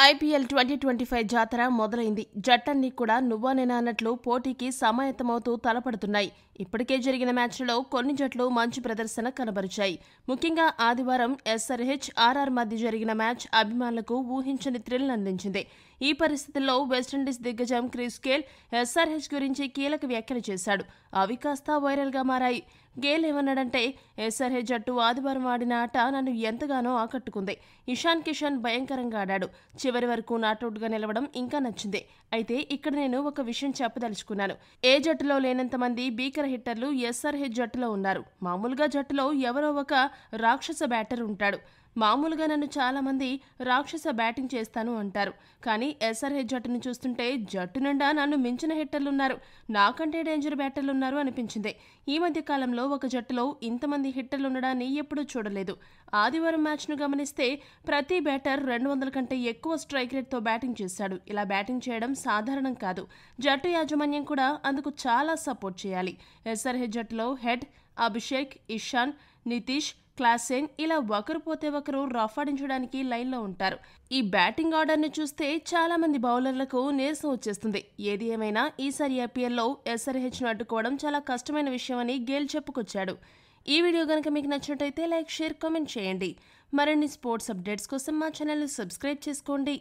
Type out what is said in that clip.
IPL 2025 జాతర మొదలైంది. జట్టన్నీ కూడా నువ్వా నేనా అన్నట్లు పోటీకి సమాయత్తమవుతూ తలపడుతున్నాయి. ఇప్పటికే జరిగిన మ్యాచ్లలో కొన్ని జట్లు మంచి ప్రదర్శన కనబరిచాయి. ముఖ్యంగా ఆదివారం ఎస్ఆర్హెచ్, ఆర్ఆర్ మధ్య జరిగిన మ్యాచ్ అభిమానులకు ఊహించని థ్రిల్ అందించింది. ఈ పరిస్థితుల్లో వెస్టిండీస్ దిగ్గజం క్రిస్ గేల్ ఎస్ఆర్హెచ్ గురించి కీలక వ్యాఖ్యలు చేశాడు. అవి కాస్త వైరల్గా మారాయి. గేల్ ఏమన్నాడంటే, ఎస్ఆర్హెచ్ జట్టు ఆదివారం ఆడిన ఆట నన్ను ఎంతగానో ఆకట్టుకుంది. ఇషాన్ కిషన్ భయంకరంగా ఆడాడు. చివరి వరకు నాటౌట్గా నిలవడం ఇంకా నచ్చింది. అయితే ఇక్కడ నేను ఒక విషయం చెప్పదలుచుకున్నాను. ఏ జట్టులో లేనంత మంది భీకర హిట్టర్లు ఎస్ఆర్హెచ్ జట్టులో ఉన్నారు. మామూలుగా జట్టులో ఎవరో ఒక రాక్షస బ్యాటర్ ఉంటాడు. మామూలుగా నన్ను చాలా మంది రాక్షస బ్యాటింగ్ చేస్తాను అంటారు. కానీ ఎస్ఆర్హెచ్ జట్టును చూస్తుంటే జట్టు నిండా నన్ను మించిన హిట్టర్లున్నారు, నాకంటే డేంజర్ బ్యాటర్లున్నారు అనిపించింది. ఈ మధ్య కాలంలో ఒక జట్టులో ఇంతమంది హిట్టర్లు ఉండడాన్ని ఎప్పుడూ చూడలేదు. ఆదివారం మ్యాచ్ను గమనిస్తే ప్రతి బ్యాటర్ 200 కంటే ఎక్కువ స్ట్రైక్ రేట్తో బ్యాటింగ్ చేశాడు. ఇలా బ్యాటింగ్ చేయడం సాధారణం కాదు. జట్టు యాజమాన్యం కూడా అందుకు చాలా సపోర్ట్ చేయాలి. ఎస్ఆర్హెచ్ జట్టులో హెడ్, అభిషేక్, ఇషాన్, నితీష్, క్లాసెన్ ఇలా ఒకరు పోతే ఒకరు రఫాడించడానికి లైన్లో ఉంటారు. ఈ బ్యాటింగ్ ఆర్డర్ని చూస్తే చాలా మంది బౌలర్లకు నీరసం వచ్చేస్తుంది. ఏది ఏమైనా ఈసారి ఐపీఎల్లో ఎస్ఆర్హెచ్ను అడ్డుకోవడం చాలా కష్టమైన విషయం అని గేల్ చెప్పుకొచ్చాడు. ఈ వీడియో కనుక మీకు నచ్చినట్టయితే లైక్, షేర్, కామెంట్ చేయండి. మరిన్ని స్పోర్ట్స్ అప్డేట్స్ కోసం మా ఛానల్ని సబ్స్క్రైబ్ చేసుకోండి.